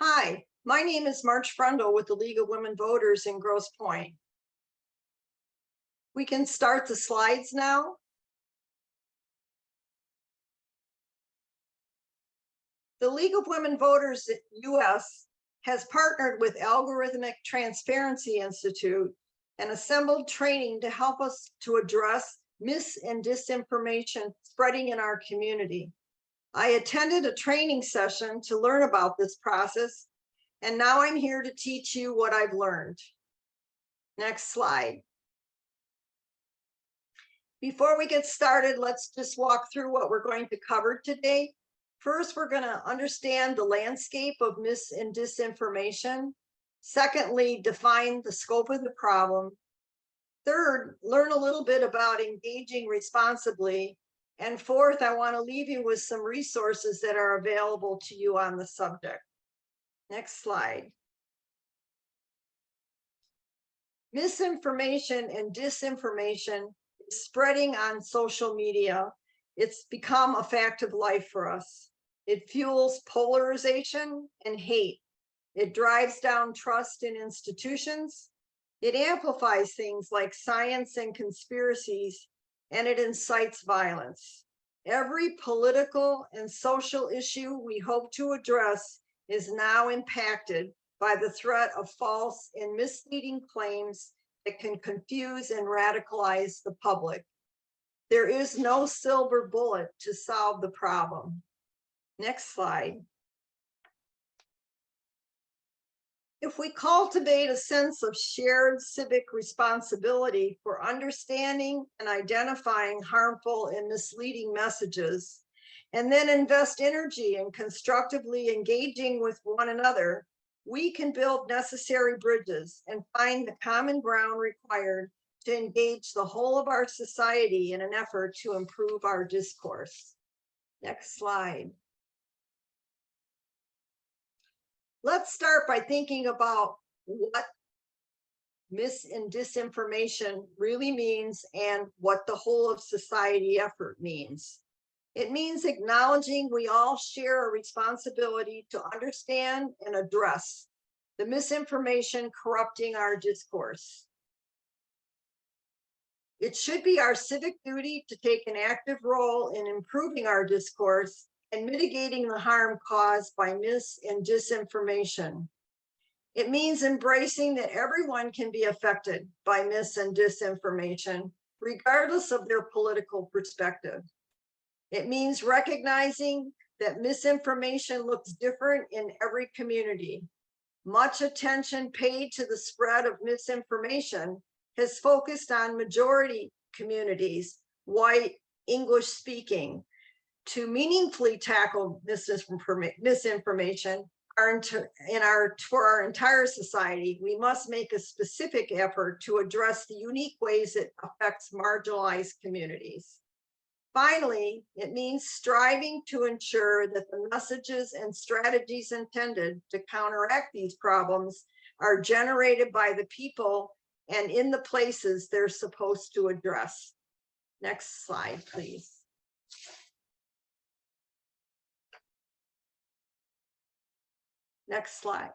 Hi, my name is March Frundle with the League of Women Voters in Grosse Pointe. We can start the slides now. The League of Women Voters US has partnered with Algorithmic Transparency Institute and assembled training to help us to address mis and disinformation spreading in our community. I attended a training session to learn about this process, and now I'm here to teach you what I've learned. Next slide. Before we get started, let's just walk through what we're going to cover today. First, we're going to understand the landscape of mis and disinformation. Secondly, define the scope of the problem. Third, learn a little bit about engaging responsibly. And fourth, I want to leave you with some resources that are available to you on the subject. Next slide. Misinformation and disinformation is spreading on social media. It's become a fact of life for us. It fuels polarization and hate. It drives down trust in institutions. It amplifies things like science and conspiracies, and it incites violence. Every political and social issue we hope to address is now impacted by the threat of false and misleading claims that can confuse and radicalize the public. There is no silver bullet to solve the problem. Next slide. If we cultivate a sense of shared civic responsibility for understanding and identifying harmful and misleading messages, and then invest energy in constructively engaging with one another, we can build necessary bridges and find the common ground required to engage the whole of our society in an effort to improve our discourse. Next slide. Let's start by thinking about what mis and disinformation really means and what the whole of society effort means. It means acknowledging we all share a responsibility to understand and address the misinformation corrupting our discourse. It should be our civic duty to take an active role in improving our discourse and mitigating the harm caused by mis and disinformation. It means embracing that everyone can be affected by mis and disinformation, regardless of their political perspective. It means recognizing that misinformation looks different in every community. Much attention paid to the spread of misinformation has focused on majority communities, white, English speaking. To meaningfully tackle misinformation for our entire society, we must make a specific effort to address the unique ways it affects marginalized communities. Finally, it means striving to ensure that the messages and strategies intended to counteract these problems are generated by the people and in the places they're supposed to address. Next slide, please. Next slide.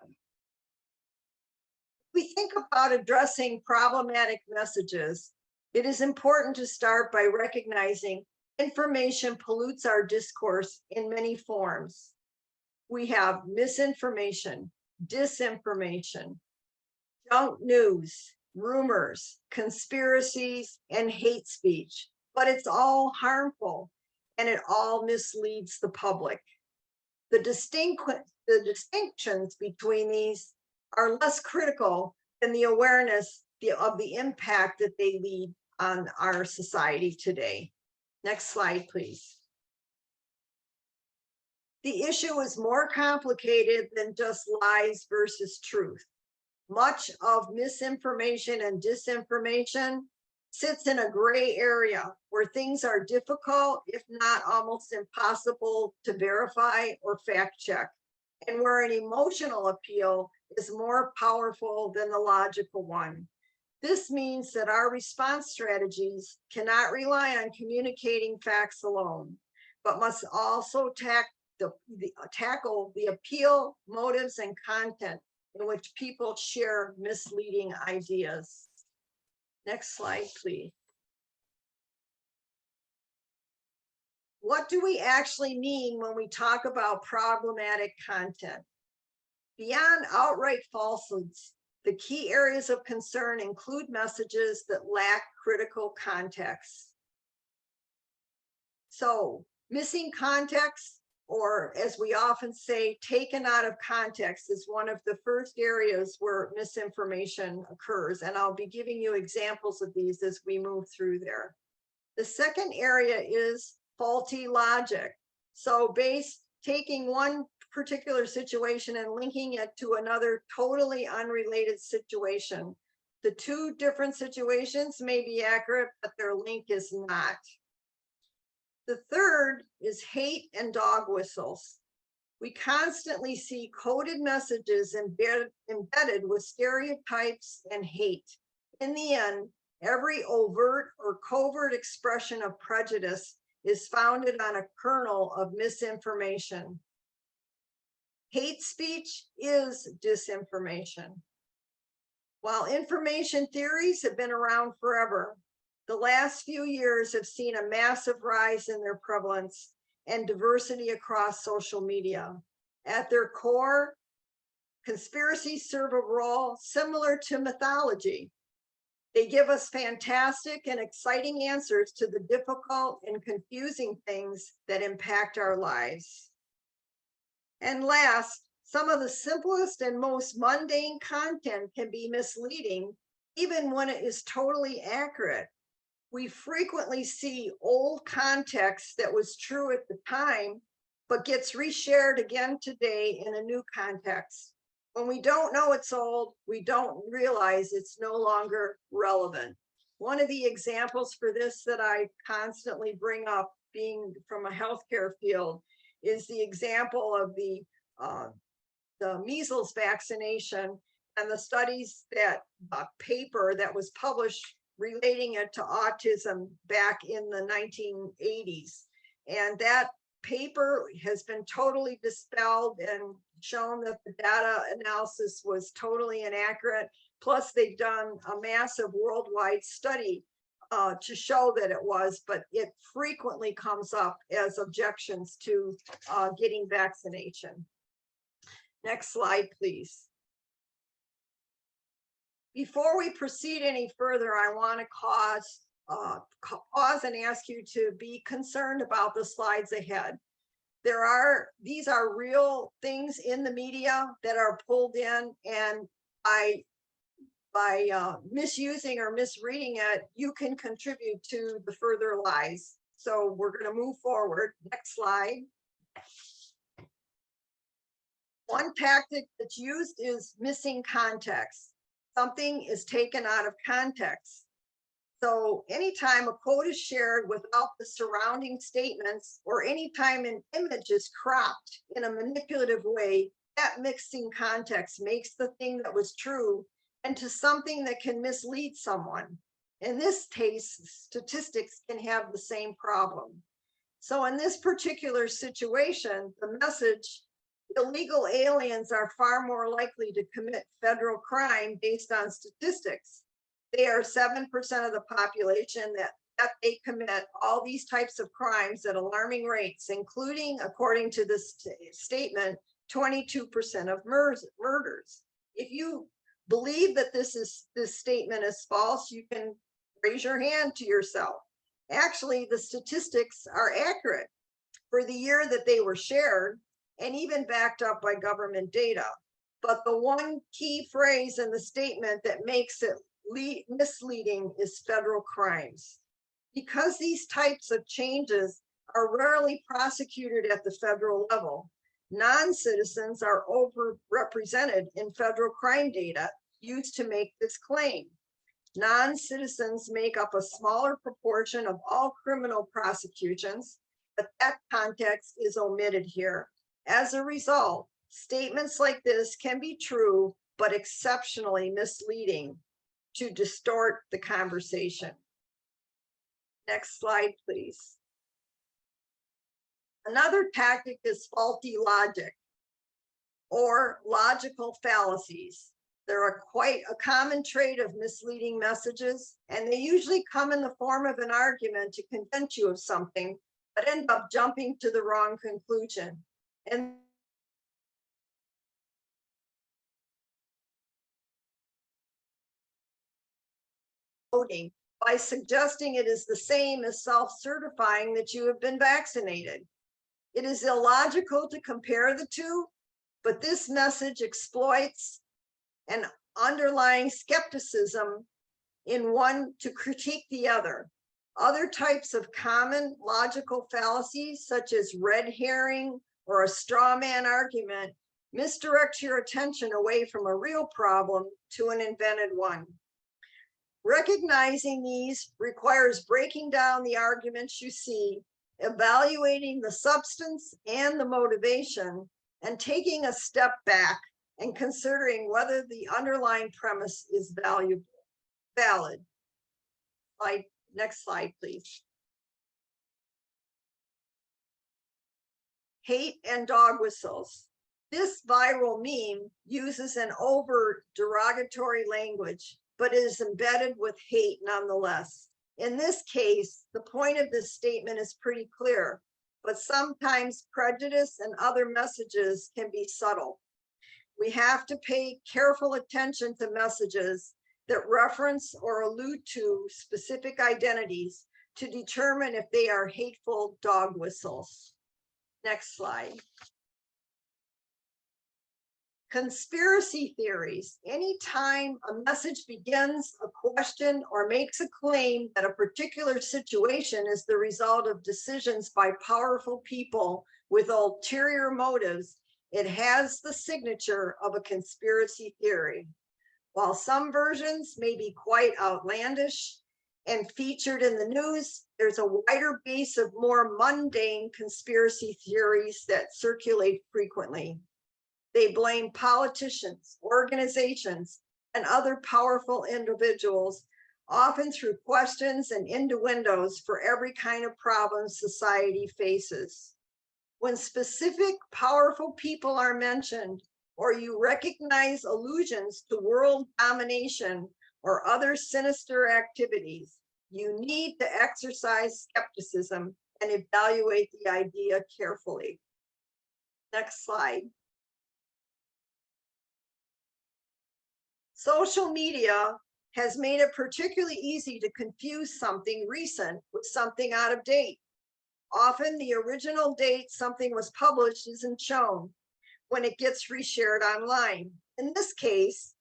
We think about addressing problematic messages. It is important to start by recognizing information pollutes our discourse in many forms. We have misinformation, disinformation, junk news, rumors, conspiracies, and hate speech, but it's all harmful and it all misleads the public. The distinctions between these are less critical than the awareness of the impact that they lead on our society today. Next slide, please. The issue is more complicated than just lies versus truth. Much of misinformation and disinformation sits in a gray area where things are difficult, if not almost impossible, to verify or fact check, and where an emotional appeal is more powerful than the logical one. This means that our response strategies cannot rely on communicating facts alone, but must also tackle the appeal, motives, and content in which people share misleading ideas. Next slide, please. What do we actually mean when we talk about problematic content? Beyond outright falsehoods, the key areas of concern include messages that lack critical context. So, missing context, or as we often say, taken out of context, is one of the first areas where misinformation occurs. And I'll be giving you examples of these as we move through there. The second area is faulty logic. So taking one particular situation and linking it to another totally unrelated situation. The two different situations may be accurate, but their link is not. The third is hate and dog whistles. We constantly see coded messages embedded with stereotypes and hate. In the end, every overt or covert expression of prejudice is founded on a kernel of misinformation. Hate speech is disinformation. While information theories have been around forever, the last few years have seen a massive rise in their prevalence and diversity across social media. At their core, conspiracies serve a role similar to mythology. They give us fantastic and exciting answers to the difficult and confusing things that impact our lives. And last, some of the simplest and most mundane content can be misleading, even when it is totally accurate. We frequently see old context that was true at the time, but gets reshared again today in a new context. When we don't know it's old, we don't realize it's no longer relevant. One of the examples for this that I constantly bring up, being from a healthcare field, is the example of the measles vaccination and the studies that paper that was published relating it to autism back in the 1980s. And that paper has been totally dispelled and shown that the data analysis was totally inaccurate. Plus, they've done a massive worldwide study to show that it was, but it frequently comes up as objections to getting vaccination. Next slide, please. Before we proceed any further, I want to pause and ask you to be concerned about the slides ahead. These are real things in the media that are pulled in, and by misusing or misreading it, you can contribute to the further lies. So we're going to move forward. Next slide. One tactic that's used is missing context. Something is taken out of context. So anytime a quote is shared without the surrounding statements, or anytime an image is cropped in a manipulative way, that mixing context makes the thing that was true into something that can mislead someone. In this case, statistics can have the same problem. So in this particular situation, the message, illegal aliens are far more likely to commit federal crime based on statistics. They are 7% of the population that they commit all these types of crimes at alarming rates, including, according to this statement, 22% of murders. If you believe that this statement is false, you can raise your hand to yourself. Actually, the statistics are accurate for the year that they were shared and even backed up by government data. But the one key phrase in the statement that makes it misleading is federal crimes. Because these types of changes are rarely prosecuted at the federal level, non-citizens are overrepresented in federal crime data used to make this claim. Non-citizens make up a smaller proportion of all criminal prosecutions, but that context is omitted here. As a result, statements like this can be true, but exceptionally misleading to distort the conversation. Next slide, please. Another tactic is faulty logic or logical fallacies. They're quite a common trait of misleading messages, and they usually come in the form of an argument to convince you of something, but end up jumping to the wrong conclusion. And voting by suggesting it is the same as self-certifying that you have been vaccinated. It is illogical to compare the two, but this message exploits an underlying skepticism in one to critique the other. Other types of common logical fallacies, such as red herring or a straw man argument, misdirect your attention away from a real problem to an invented one. Recognizing these requires breaking down the arguments you see, evaluating the substance and the motivation, and taking a step back and considering whether the underlying premise is valid. Next slide, please. Hate and dog whistles. This viral meme uses an overt derogatory language, but is embedded with hate nonetheless. In this case, the point of this statement is pretty clear, but sometimes prejudice and other messages can be subtle. We have to pay careful attention to messages that reference or allude to specific identities to determine if they are hateful dog whistles. Next slide. Conspiracy theories. Anytime a message begins a question or makes a claim that a particular situation is the result of decisions by powerful people with ulterior motives, it has the signature of a conspiracy theory. While some versions may be quite outlandish and featured in the news, there's a wider base of more mundane conspiracy theories that circulate frequently. They blame politicians, organizations, and other powerful individuals, often through questions and innuendos, for every kind of problem society faces. When specific powerful people are mentioned, or you recognize allusions to world domination or other sinister activities, you need to exercise skepticism and evaluate the idea carefully. Next slide. Social media has made it particularly easy to confuse something recent with something out of date. Often the original date something was published isn't shown when it gets reshared online. In this case,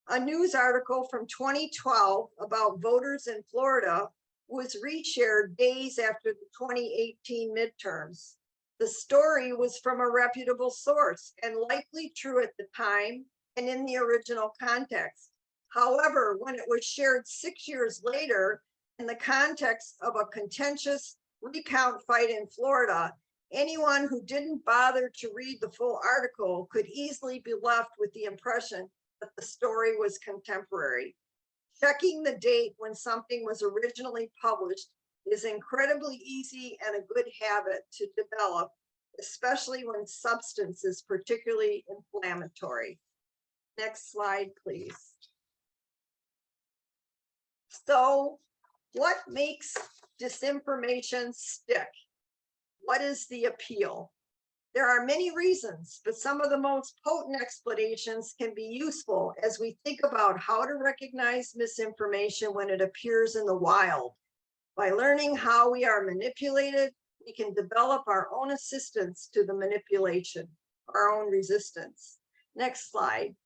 a news article from 2012 about voters in Florida was reshared days after the 2018 midterms. The story was from a reputable source and likely true at the time and in the original context. However, when it was shared 6 years later in the context of a contentious recount fight in Florida, anyone who didn't bother to read the full article could easily be left with the impression that the story was contemporary. Checking the date when something was originally published is incredibly easy and a good habit to develop, especially when substance is particularly inflammatory. Next slide, please. So, what makes disinformation stick? What is the appeal? There are many reasons, but some of the most potent explanations can be useful as we think about how to recognize misinformation when it appears in the wild. By learning how we are manipulated, we can develop our own assistance to the manipulation, our own resistance. Next slide.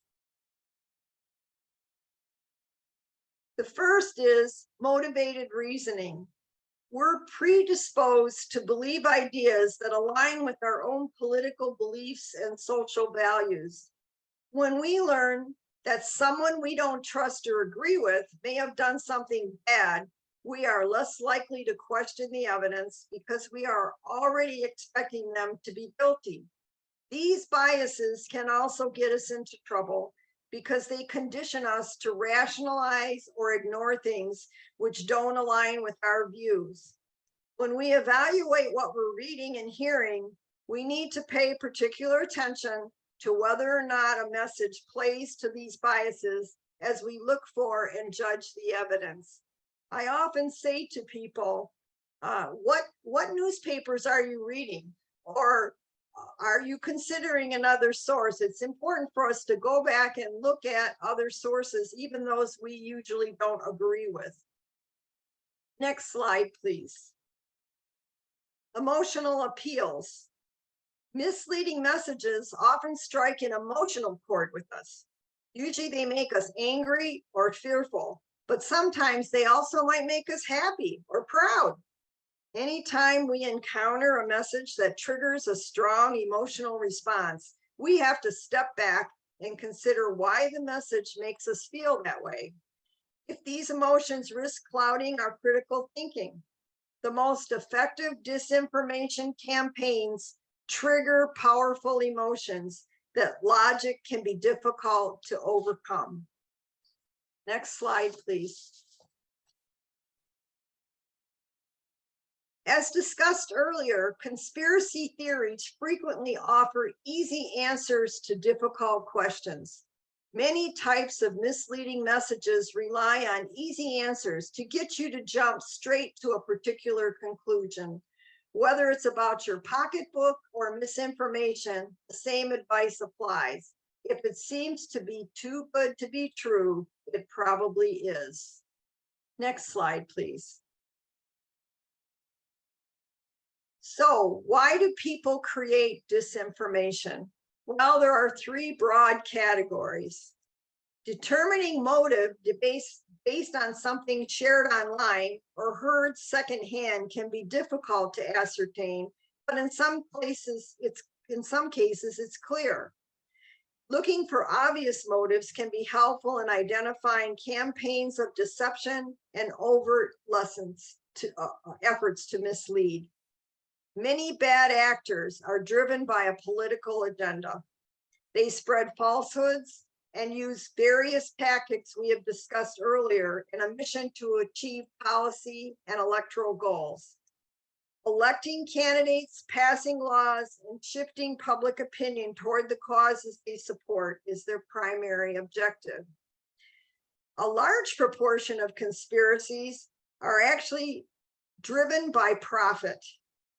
The first is motivated reasoning. We're predisposed to believe ideas that align with our own political beliefs and social values. When we learn that someone we don't trust or agree with may have done something bad, we are less likely to question the evidence because we are already expecting them to be guilty. These biases can also get us into trouble because they condition us to rationalize or ignore things which don't align with our views. When we evaluate what we're reading and hearing, we need to pay particular attention to whether or not a message plays to these biases as we look for and judge the evidence. I often say to people, what newspapers are you reading? Or are you considering another source? It's important for us to go back and look at other sources, even those we usually don't agree with. Next slide, please. Emotional appeals. Misleading messages often strike an emotional chord with us. Usually they make us angry or fearful, but sometimes they also might make us happy or proud. Anytime we encounter a message that triggers a strong emotional response, we have to step back and consider why the message makes us feel that way. If these emotions risk clouding our critical thinking, the most effective disinformation campaigns trigger powerful emotions that logic can be difficult to overcome. Next slide, please. As discussed earlier, conspiracy theories frequently offer easy answers to difficult questions. Many types of misleading messages rely on easy answers to get you to jump straight to a particular conclusion. Whether it's about your pocketbook or misinformation, the same advice applies. If it seems to be too good to be true, it probably is. Next slide, please. So why do people create disinformation? Well, there are three broad categories. Determining motive based on something shared online or heard secondhand can be difficult to ascertain, but in some cases it's clear. Looking for obvious motives can be helpful in identifying campaigns of deception and overt efforts to mislead. Many bad actors are driven by a political agenda. They spread falsehoods and use various tactics we have discussed earlier in a mission to achieve policy and electoral goals. Electing candidates, passing laws, and shifting public opinion toward the causes they support is their primary objective. A large proportion of conspiracies are actually driven by profit.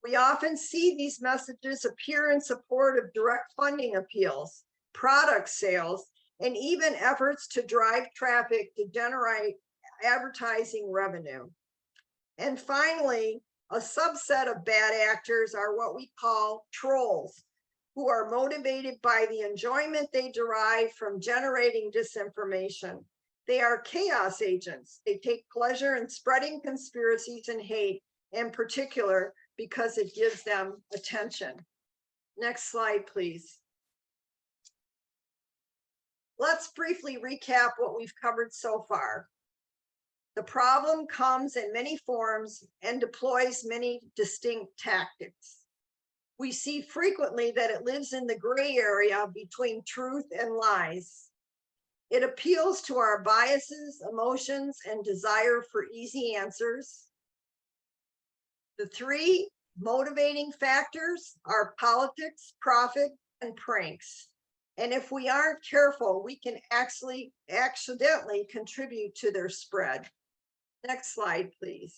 We often see these messages appear in support of direct funding appeals, product sales, and even efforts to drive traffic to generate advertising revenue. And finally, a subset of bad actors are what we call trolls, who are motivated by the enjoyment they derive from generating disinformation. They are chaos agents. They take pleasure in spreading conspiracies and hate, in particular, because it gives them attention. Next slide, please. Let's briefly recap what we've covered so far. The problem comes in many forms and deploys many distinct tactics. We see frequently that it lives in the gray area between truth and lies. It appeals to our biases, emotions, and desire for easy answers. The three motivating factors are politics, profit, and pranks. And if we aren't careful, we can actually accidentally contribute to their spread. Next slide, please.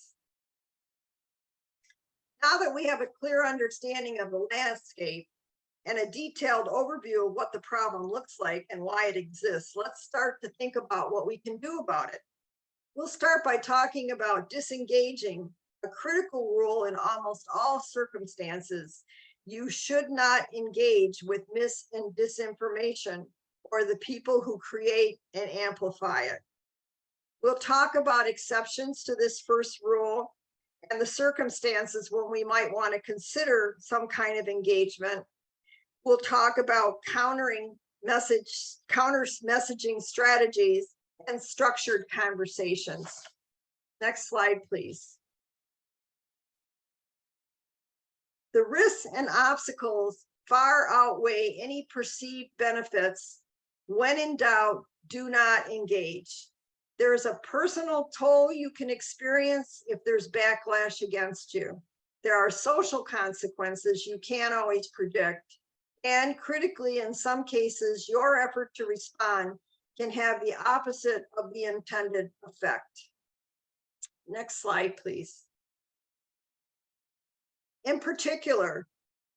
Now that we have a clear understanding of the landscape and a detailed overview of what the problem looks like and why it exists, let's start to think about what we can do about it. We'll start by talking about disengaging, a critical rule in almost all circumstances. You should not engage with mis and disinformation or the people who create and amplify it. We'll talk about exceptions to this first rule and the circumstances when we might want to consider some kind of engagement. We'll talk about counter messaging strategies and structured conversations. Next slide, please. The risks and obstacles far outweigh any perceived benefits. When in doubt, do not engage. There's a personal toll you can experience if there's backlash against you. There are social consequences you can't always predict. And critically, in some cases, your effort to respond can have the opposite of the intended effect. Next slide, please. In particular,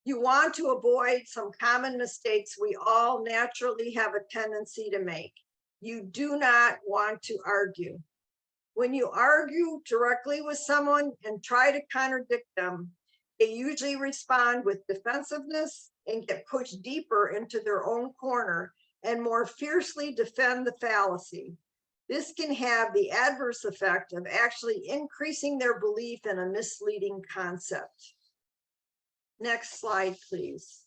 you want to avoid some common mistakes we all naturally have a tendency to make. You do not want to argue. When you argue directly with someone and try to contradict them, they usually respond with defensiveness and get pushed deeper into their own corner and more fiercely defend the fallacy. This can have the adverse effect of actually increasing their belief in a misleading concept. Next slide, please.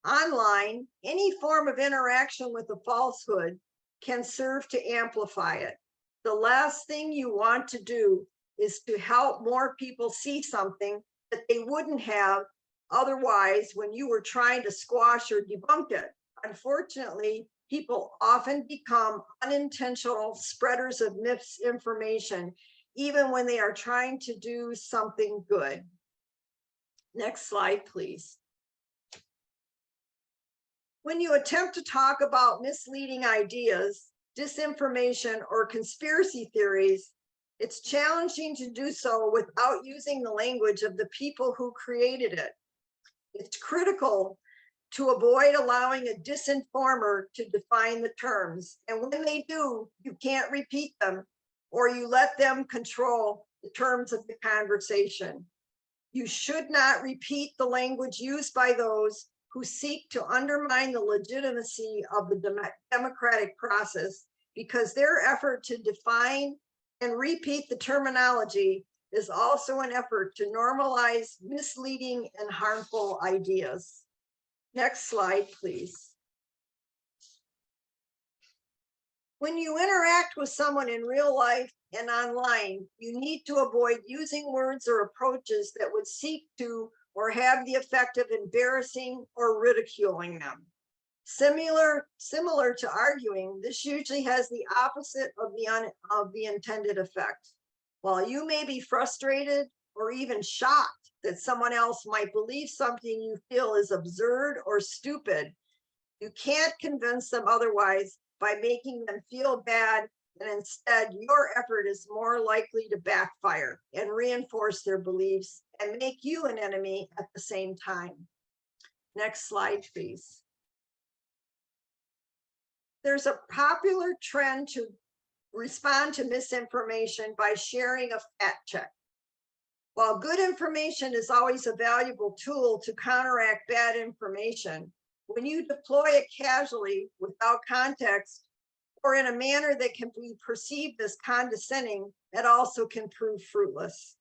Online, any form of interaction with a falsehood can serve to amplify it. The last thing you want to do is to help more people see something that they wouldn't have otherwise when you were trying to squash or debunk it. Unfortunately, people often become unintentional spreaders of misinformation, even when they are trying to do something good. Next slide, please. When you attempt to talk about misleading ideas, disinformation, or conspiracy theories, it's challenging to do so without using the language of the people who created it. It's critical to avoid allowing a disinformer to define the terms. And when they do, you can't repeat them, or you let them control the terms of the conversation. You should not repeat the language used by those who seek to undermine the legitimacy of the democratic process, because their effort to define and repeat the terminology is also an effort to normalize misleading and harmful ideas. Next slide, please. When you interact with someone in real life and online, you need to avoid using words or approaches that would seek to or have the effect of embarrassing or ridiculing them. Similar to arguing, this usually has the opposite of the intended effect. While you may be frustrated or even shocked that someone else might believe something you feel is absurd or stupid, you can't convince them otherwise by making them feel bad, and instead your effort is more likely to backfire and reinforce their beliefs and make you an enemy at the same time. Next slide, please. There's a popular trend to respond to misinformation by sharing a fact check. While good information is always a valuable tool to counteract bad information, when you deploy it casually without context or in a manner that can be perceived as condescending, it also can prove fruitless.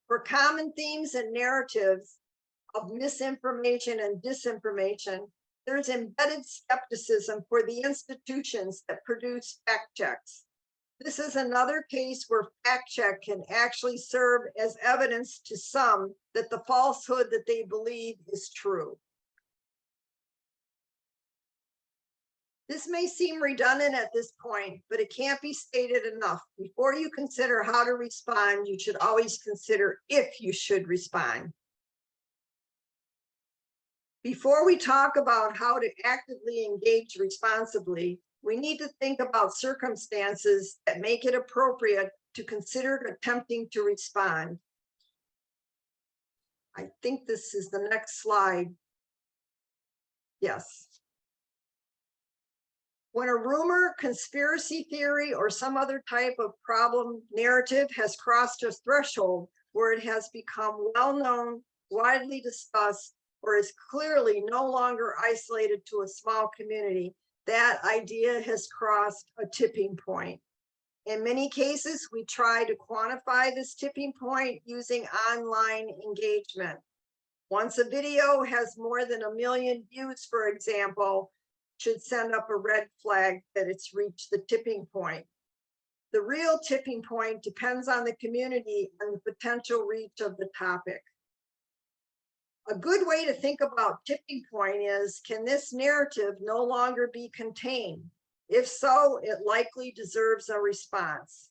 For common themes and narratives of misinformation and disinformation, there's embedded skepticism for the institutions that produce fact checks. This is another case where fact check can actually serve as evidence to some that the falsehood that they believe is true. This may seem redundant at this point, but it can't be stated enough. Before you consider how to respond, you should always consider if you should respond. Before we talk about how to actively engage responsibly, we need to think about circumstances that make it appropriate to consider attempting to respond. I think this is the next slide. Yes. When a rumor, conspiracy theory, or some other type of problem narrative has crossed a threshold where it has become well-known, widely discussed, or is clearly no longer isolated to a small community, that idea has crossed a tipping point. In many cases, we try to quantify this tipping point using online engagement. Once a video has more than 1 million views, for example, should send up a red flag that it's reached the tipping point. The real tipping point depends on the community and the potential reach of the topic. A good way to think about tipping point is, can this narrative no longer be contained? If so, it likely deserves a response.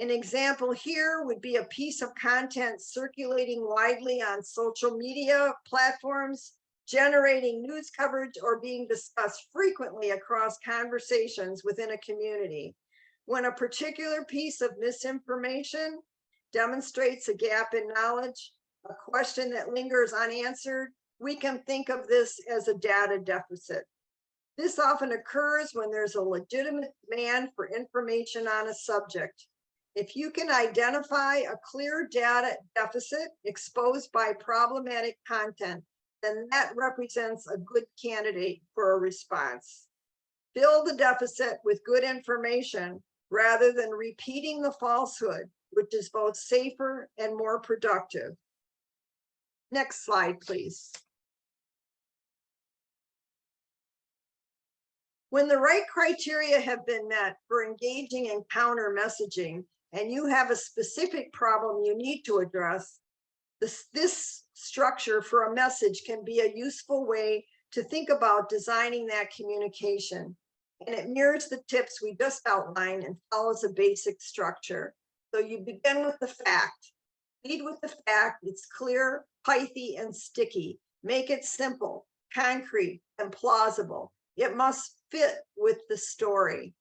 An example here would be a piece of content circulating widely on social media platforms, generating news coverage, or being discussed frequently across conversations within a community. When a particular piece of misinformation demonstrates a gap in knowledge, a question that lingers unanswered, we can think of this as a data deficit. This often occurs when there's a legitimate demand for information on a subject. If you can identify a clear data deficit exposed by problematic content, then that represents a good candidate for a response. Fill the deficit with good information rather than repeating the falsehood, which is both safer and more productive. Next slide, please. When the right criteria have been met for engaging in counter messaging, and you have a specific problem you need to address, this structure for a message can be a useful way to think about designing that communication. And it mirrors the tips we just outlined and follows a basic structure. So you begin with the fact. Lead with the fact. It's clear, pithy, and sticky. Make it simple, concrete, and plausible. It must fit with the story.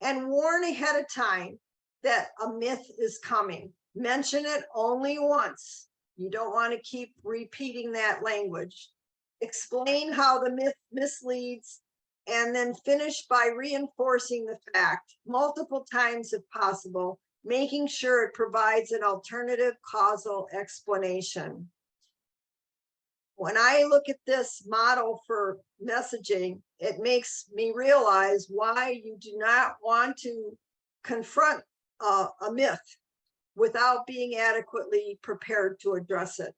And warn ahead of time that a myth is coming. Mention it only once. You don't want to keep repeating that language. Explain how the myth misleads, and then finish by reinforcing the fact multiple times if possible, making sure it provides an alternative causal explanation. When I look at this model for messaging, it makes me realize why you do not want to confront a myth without being adequately prepared to address it.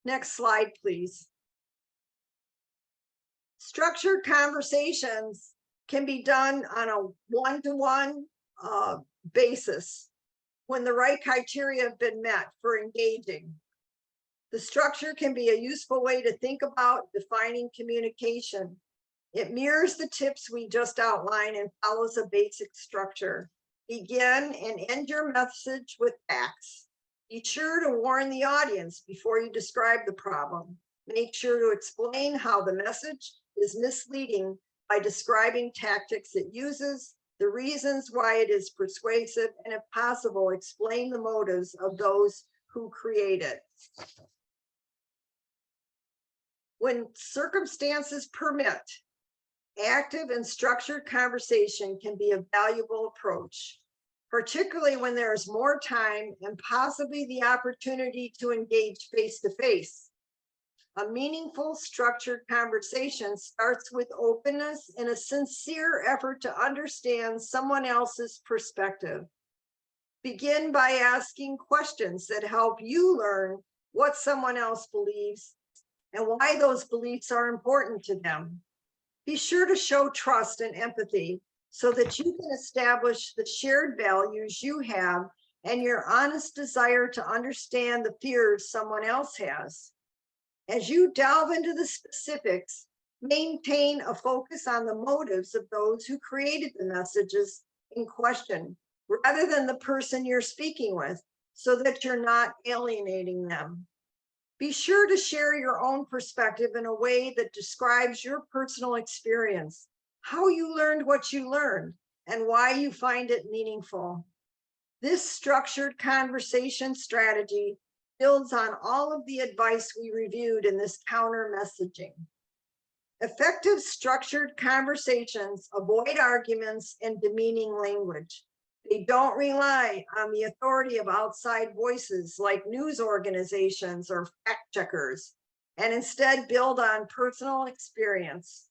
Next slide, please. Structured conversations can be done on a one-to-one basis when the right criteria have been met for engaging. The structure can be a useful way to think about defining communication. It mirrors the tips we just outlined and follows a basic structure. Begin and end your message with facts. Be sure to warn the audience before you describe the problem. Make sure to explain how the message is misleading by describing tactics it uses, the reasons why it is persuasive, and if possible, explain the motives of those who create it. When circumstances permit, active and structured conversation can be a valuable approach, particularly when there is more time and possibly the opportunity to engage face-to-face. A meaningful, structured conversation starts with openness and a sincere effort to understand someone else's perspective. Begin by asking questions that help you learn what someone else believes and why those beliefs are important to them. Be sure to show trust and empathy so that you can establish the shared values you have and your honest desire to understand the fears someone else has. As you delve into the specifics, maintain a focus on the motives of those who created the messages in question, rather than the person you're speaking with, so that you're not alienating them. Be sure to share your own perspective in a way that describes your personal experience, how you learned what you learned, and why you find it meaningful. This structured conversation strategy builds on all of the advice we reviewed in this counter messaging. Effective structured conversations avoid arguments and demeaning language. They don't rely on the authority of outside voices like news organizations or fact checkers, and instead build on personal experience.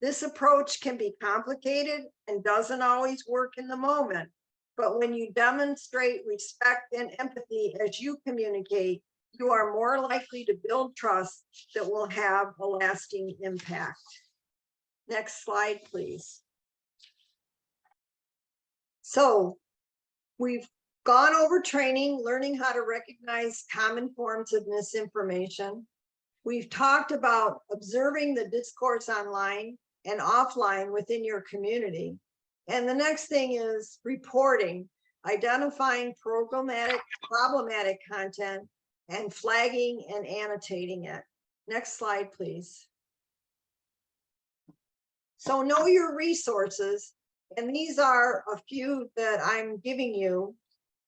This approach can be complicated and doesn't always work in the moment, but when you demonstrate respect and empathy as you communicate, you are more likely to build trust that will have a lasting impact. Next slide, please. So we've gone over training, learning how to recognize common forms of misinformation. We've talked about observing the discourse online and offline within your community. And the next thing is reporting. identifying problematic content, and flagging and annotating it. Next slide, please. So know your resources, and these are a few that I'm giving you.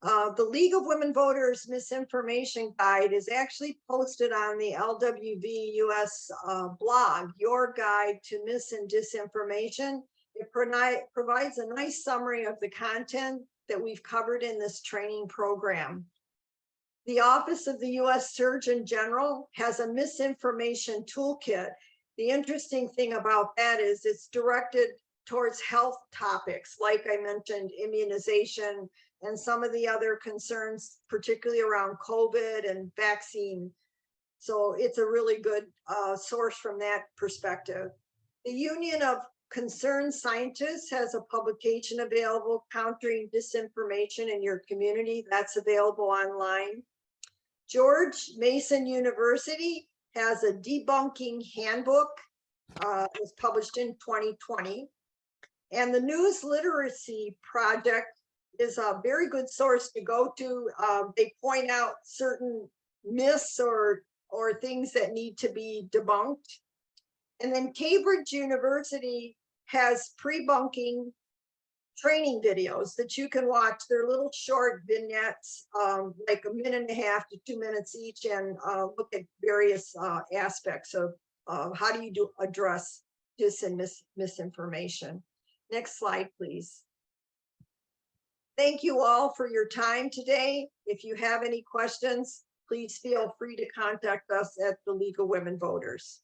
The League of Women Voters Misinformation Guide is actually posted on the LWV US blog, Your Guide to Mis and Disinformation. It provides a nice summary of the content that we've covered in this training program. The Office of the US Surgeon General has a misinformation toolkit. The interesting thing about that is it's directed towards health topics, like I mentioned, immunization, and some of the other concerns, particularly around COVID and vaccine. So it's a really good source from that perspective. The Union of Concerned Scientists has a publication available, Countering Disinformation in Your Community. That's available online. George Mason University has a debunking handbook. It was published in 2020. And the News Literacy Project is a very good source to go to. They point out certain myths or things that need to be debunked. And then Cambridge University has pre-bunking training videos that you can watch. They're little short vignettes, like 1.5 to 2 minutes each, and look at various aspects of how do you address dis and misinformation. Next slide, please. Thank you all for your time today. If you have any questions, please feel free to contact us at the League of Women Voters.